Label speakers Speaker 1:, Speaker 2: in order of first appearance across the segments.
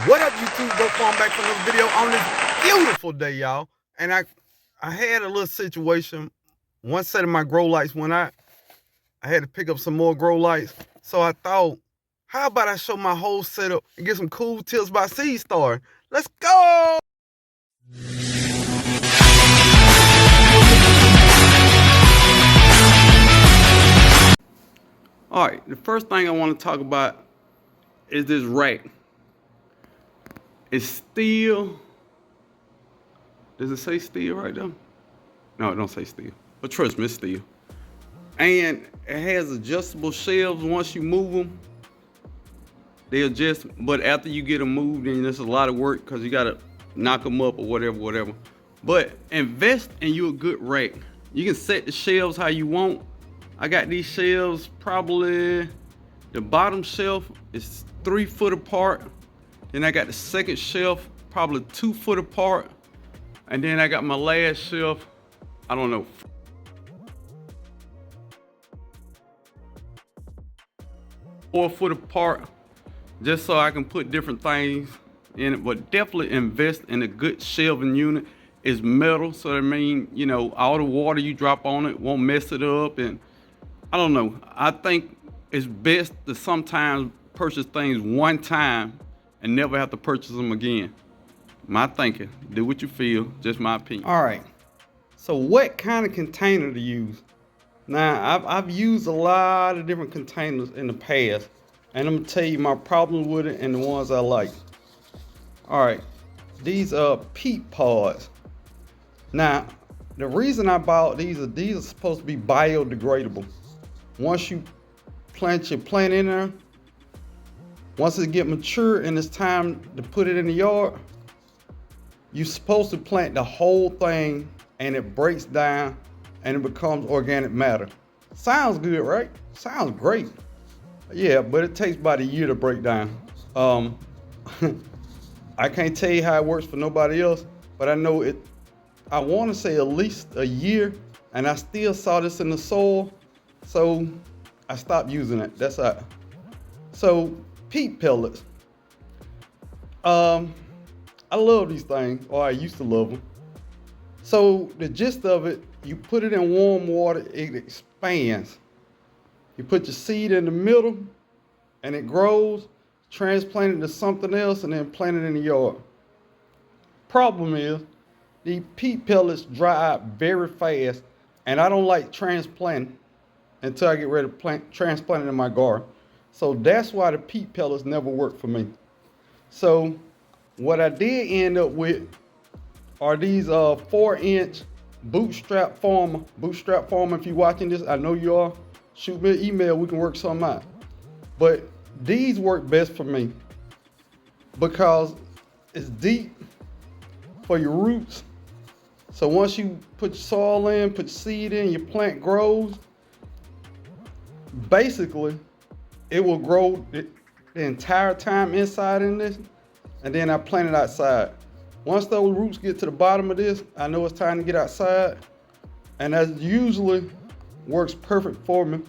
Speaker 1: What up, YouTube? Brokefarmer back for another video on this beautiful day, y'all. And I had a little situation. One set of my grow lights went out. I had to pick up some more grow lights. So I thought, how about I show my whole setup and get some cool tips by Seed Star? Let's go! All right, the first thing I want to talk about is this rack. It's steel. Does it say steel right there? No, it don't say steel. But trust me, it's steel. And it has adjustable shelves. Once you move them, they adjust. But after you get them moved, then there's a lot of work because you got to knock them up or whatever. But invest in you a good rack. You can set the shelves how you want. I got these shelves, probably the bottom shelf is 3 foot apart. Then I got the second shelf, probably 2 foot apart. And then I got my last shelf, I don't know, 4 foot apart, just so I can put different things in it. But definitely invest in a good shelving unit. It's metal, so that means, you know, all the water you drop on it won't mess it up. And I don't know, I think it's best to sometimes purchase things one time and never have to purchase them again. My thinking, do what you feel, just my opinion. All right, so what kind of container to use? Now, I've used a lot of different containers in the past, and I'm gonna tell you my problems with it and the ones I like. All right, these are peat pods. Now, the reason I bought these are supposed to be biodegradable. Once you plant your plant in there, once it get mature and it's time to put it in the yard, you're supposed to plant the whole thing and it breaks down and it becomes organic matter. Sounds good, right? Sounds great. Yeah, but it takes about a year to break down. I can't tell you how it works for nobody else, but I know it. I want to say at least a year, and I still saw this in the soil, so I stopped using it. That's all. So peat pellets. I love these things, or I used to love them. So the gist of it, you put it in warm water, it expands. You put your seed in the middle and it grows, transplant it to something else, and then plant it in the yard. Problem is, these peat pellets dry out very fast, and I don't like transplanting until I get ready to transplant it in my garden. So that's why the peat pellets never work for me. So what I did end up with are these 4-inch Brokefarmer. Brokefarmer, if you're watching this, I know you are. Shoot me an email, we can work something out. But these work best for me because it's deep for your roots. So once you put your soil in, put your seed in, your plant grows, basically it will grow the entire time inside in this, and then I plant it outside. Once those roots get to the bottom of this, I know it's time to get outside, and that usually works perfect for me.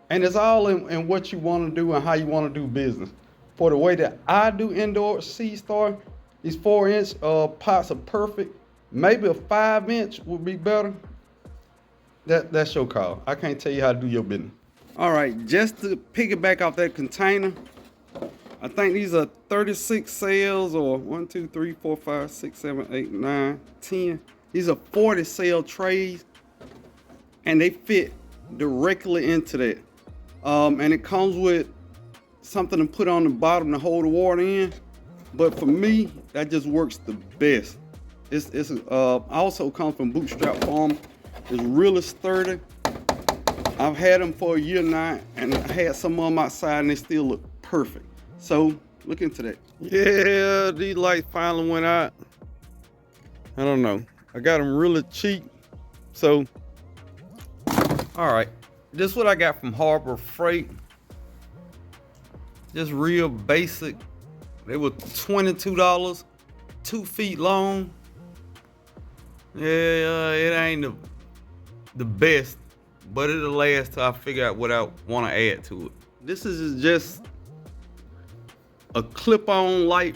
Speaker 1: And it's all in what you want to do and how you want to do business. For the way that I do indoor Seed Star, these 4-inch pots are perfect. Maybe a 5-inch would be better. That's your call. I can't tell you how to do your business. All right, just to piggyback off that container, I think these are 36 cells, or 1, 2, 3, 4, 5, 6, 7, 8, 9, 10. These are 40 cell trays, and they fit directly into that. And it comes with something to put on the bottom to hold the water in. But for me, that just works the best. It's also comes from Brokefarmer. It's really sturdy. I've had them for a year now, and I had some of them outside, and they still look perfect. So look into that. Yeah, these lights finally went out. I don't know. I got them really cheap. So, all right. This is what I got from Harbor Freight. Just real basic. They were $22, 2 feet long. Yeah, it ain't the best, but it'll last till I figure out what I want to add to it. This is just a clip-on light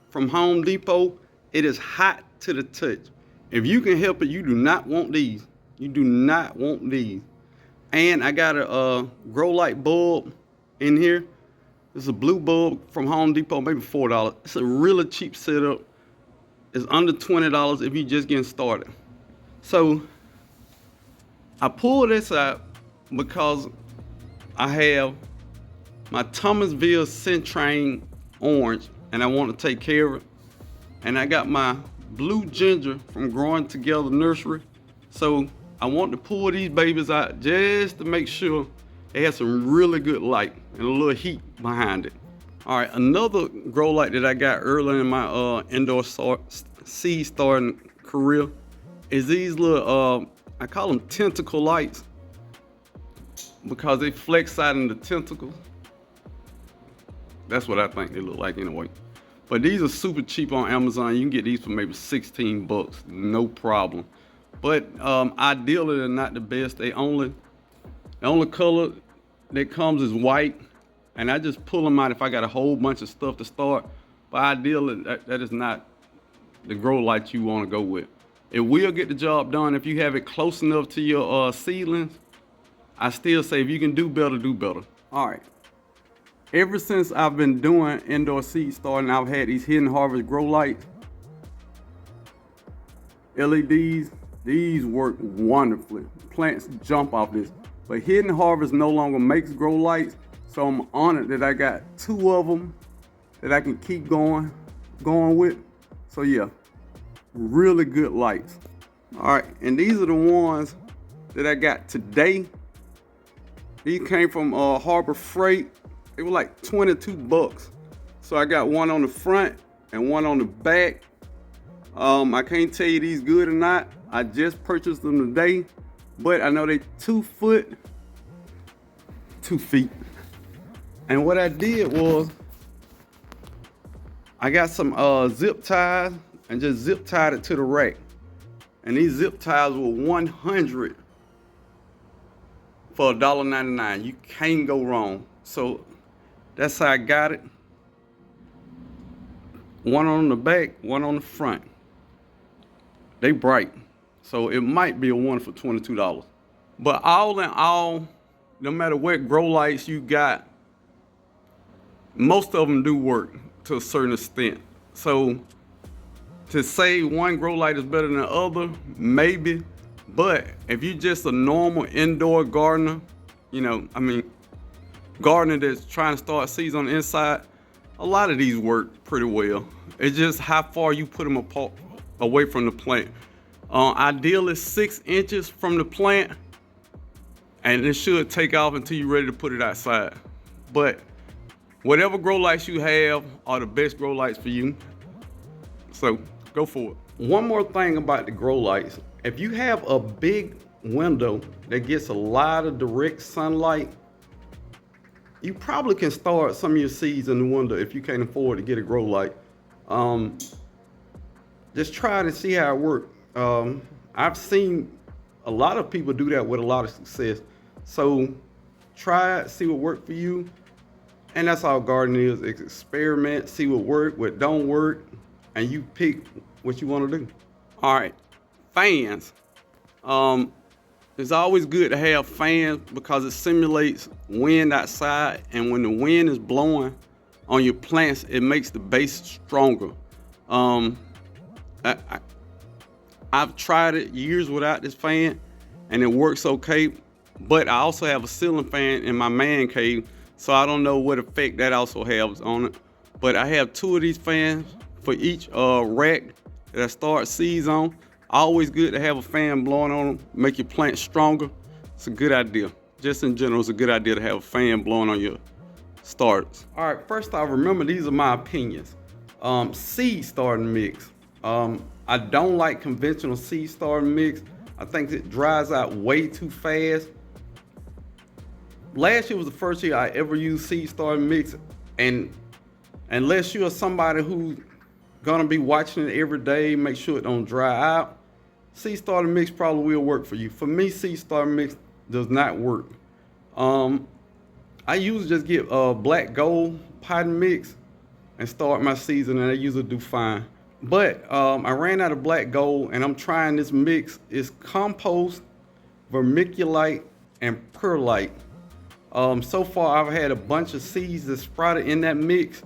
Speaker 1: from Home Depot, it is hot to the touch. If you can help it, you do not want these. You do not want these. And I got a grow light bulb in here. This is a blue bulb from Home Depot, maybe $4. It's a really cheap setup. It's under $20 if you're just getting started. So I pulled this out because I have my Thomasville Centrain orange and I want to take care of it. And I got my blue ginger from Growing Together Nursery. So I want to pull these babies out just to make sure it has some really good light and a little heat behind it. All right, another grow light that I got early in my indoor seed starting career is these little, I call them tentacle lights because they flex out in the tentacles. That's what I think they look like anyway. But these are super cheap on Amazon. You can get these for maybe 16 bucks, no problem. But ideally they're not the best. The only color that comes is white, and I just pull them out if I got a whole bunch of stuff to start. But ideally that is not the grow light you want to go with. It will get the job done if you have it close enough to your seedlings. I still say if you can do better, do better. All right. Ever since I've been doing indoor seed starting, I've had these Hidden Harvest grow lights. LEDs, these work wonderfully. Plants jump off this. But Hidden Harvest no longer makes grow lights, so I'm honored that I got 2 of them that I can keep going with. So yeah, really good lights. All right, and these are the ones that I got today. These came from Harbor Freight. They were like 22 bucks. So I got one on the front and one on the back. I can't tell you these good or not. I just purchased them today, but I know they 2 feet. And what I did was I got some zip ties and just zip tied it to the rack. And these zip ties were 100 for $1.99. You can't go wrong. So that's how I got it. One on the back, one on the front. They bright. So it might be a one for $22. But all in all, no matter what grow lights you got, most of them do work to a certain extent. So to say one grow light is better than the other, maybe. But if you're just a normal indoor gardener, gardener that's trying to start seeds on the inside, a lot of these work pretty well. It's just how far you put them apart, away from the plant. Ideally 6 inches from the plant, and it should take off until you're ready to put it outside. But whatever grow lights you have are the best grow lights for you. So go for it. One more thing about the grow lights. If you have a big window that gets a lot of direct sunlight, you probably can start some of your seeds in the window if you can't afford to get a grow light. Just try to see how it works. I've seen a lot of people do that with a lot of success. So try it, see what works for you. And that's all gardening is. Experiment, see what works, what don't work, and you pick what you want to do. All right, fans. It's always good to have fans because it simulates wind outside, and when the wind is blowing on your plants, it makes the base stronger. I've tried it years without this fan, and it works okay. But I also have a ceiling fan in my man cave, so I don't know what effect that also has on it. But I have 2 of these fans for each rack that I start seeds on. Always good to have a fan blowing on them, make your plant stronger. It's a good idea. Just in general, it's a good idea to have a fan blowing on your starters. All right, first off, remember these are my opinions. Seed starting mix. I don't like conventional seed starting mix. I think it dries out way too fast. Last year was the first year I ever used seed starting mix, and unless you're somebody who's gonna be watching it every day, make sure it don't dry out, seed starter mix probably will work for you. For me, seed starter mix does not work. I usually just get black gold potting mix, and start my season, and I usually do fine. But I ran out of black gold, and I'm trying this mix. It's compost, vermiculite, and perlite. So far, I've had a bunch of seeds that sprouted in that mix.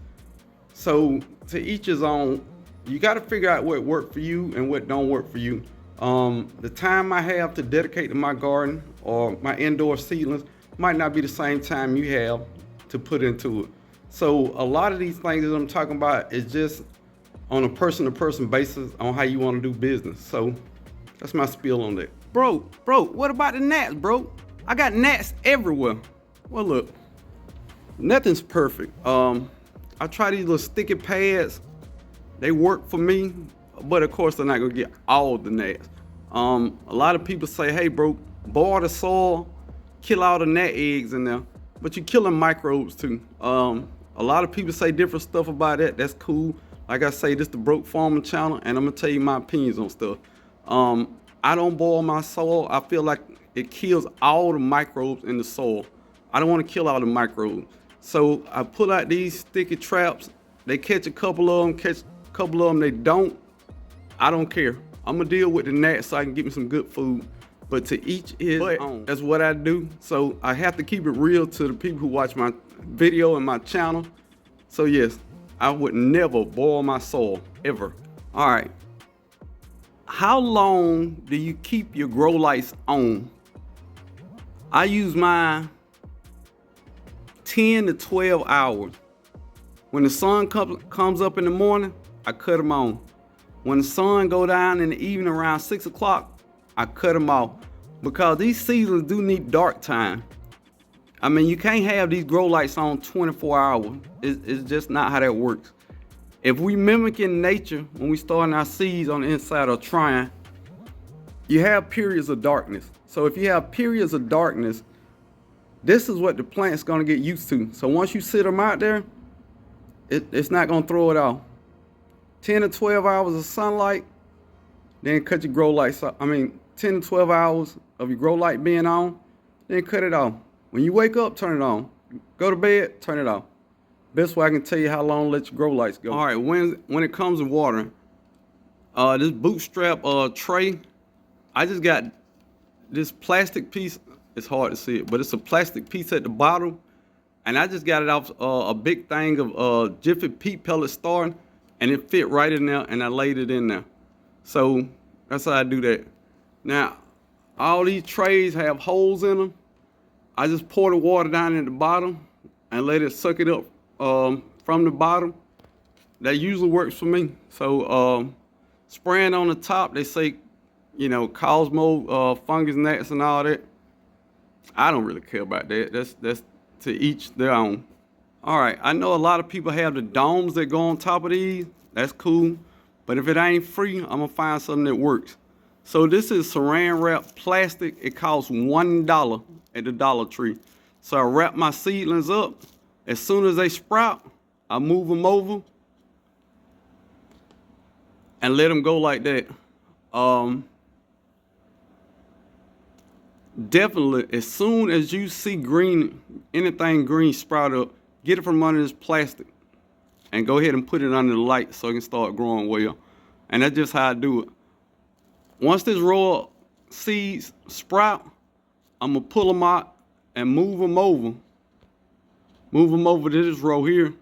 Speaker 1: So to each his own. You got to figure out what worked for you and what don't work for you. The time I have to dedicate to my garden or my indoor seedlings might not be the same time you have to put into it. So a lot of these things that I'm talking about is just on a person-to-person basis on how you want to do business. So that's my spiel on that. Bro, what about the gnats, bro? I got gnats everywhere. Well, look, nothing's perfect. I try these little sticky pads. They work for me, but of course they're not gonna get all the gnats. A lot of people say, hey bro, boil the soil, kill all the gnat eggs in there, but you're killing microbes too. A lot of people say different stuff about that. That's cool. Like I say, this is the Brokefarmer channel, and I'm gonna tell you my opinions on stuff. I don't boil my soil. I feel like it kills all the microbes in the soil. I don't want to kill all the microbes. So I pull out these sticky traps. They catch a couple of them, couple of them they don't. I don't care. I'm gonna deal with the gnats so I can get me some good food. But to each his own. That's what I do. So I have to keep it real to the people who watch my video and my channel. So yes, I would never boil my soil, ever. All right. How long do you keep your grow lights on? I use mine 10 to 12 hours. When the sun comes up in the morning, I cut them on. When the sun go down in the evening around 6 o'clock, I cut them off. Because these seasons do need dark time. I mean, you can't have these grow lights on 24 hours. It's just not how that works. If we mimicking nature when we starting our seeds on the inside or trying, you have periods of darkness. So if you have periods of darkness, this is what the plant's gonna get used to. So once you sit them out there, it's not gonna throw it off. 10 to 12 hours of sunlight, then cut your grow lights off. 10 to 12 hours of your grow light being on, then cut it off. When you wake up, turn it on. Go to bed, turn it off. Best way I can tell you how long to let your grow lights go. All right, when it comes to watering, this bootstrap tray, I just got this plastic piece. It's hard to see it, but it's a plastic piece at the bottom. And I just got it off a big thing of Jiffy peat pellet starting, and it fit right in there, and I laid it in there. So that's how I do that. Now, all these trays have holes in them. I just pour the water down at the bottom and let it suck it up from the bottom. That usually works for me. So spraying on the top, they say, Cosmo, fungus, gnats, and all that. I don't really care about that. That's to each their own. All right, I know a lot of people have the domes that go on top of these. That's cool. But if it ain't free, I'm gonna find something that works. So this is saran wrap plastic. It costs $1 at the Dollar Tree. So I wrap my seedlings up. As soon as they sprout, I move them over and let them go like that. Definitely, as soon as you see anything green sprout up, get it from under this plastic and go ahead and put it under the light so it can start growing well. And that's just how I do it. Once this row of seeds sprout, I'm gonna pull them out and move them over. Move them over to this row here,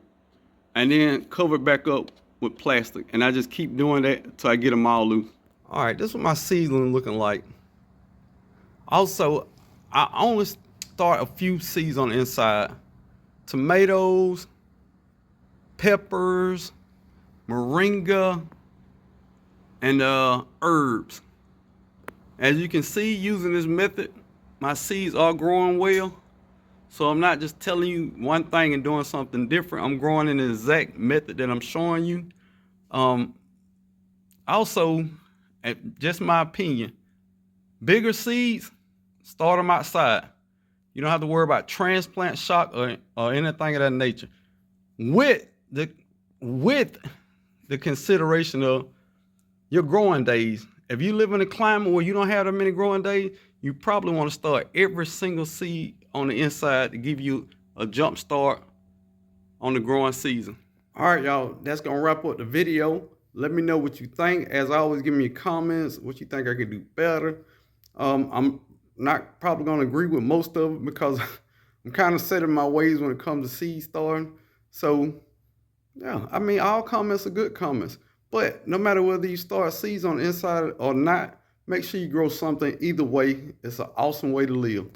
Speaker 1: and then cover it back up with plastic. And I just keep doing that until I get them all loose. All right, this is what my seedling looking like. Also, I only start a few seeds on the inside. Tomatoes, peppers, moringa, and herbs. As you can see, using this method, my seeds are growing well. So I'm not just telling you one thing and doing something different. I'm growing in the exact method that I'm showing you. Also, just my opinion, bigger seeds, start them outside. You don't have to worry about transplant shock or anything of that nature. With the consideration of your growing days. If you live in a climate where you don't have that many growing days, you probably want to start every single seed on the inside to give you a jump start on the growing season. All right, y'all, that's gonna wrap up the video. Let me know what you think. As always, give me comments, what you think I could do better. I'm not probably gonna agree with most of it because I'm kind of set in my ways when it comes to seed starting. So yeah, I mean, all comments are good comments. But no matter whether you start seeds on the inside or not, make sure you grow something. Either way, it's an awesome way to live.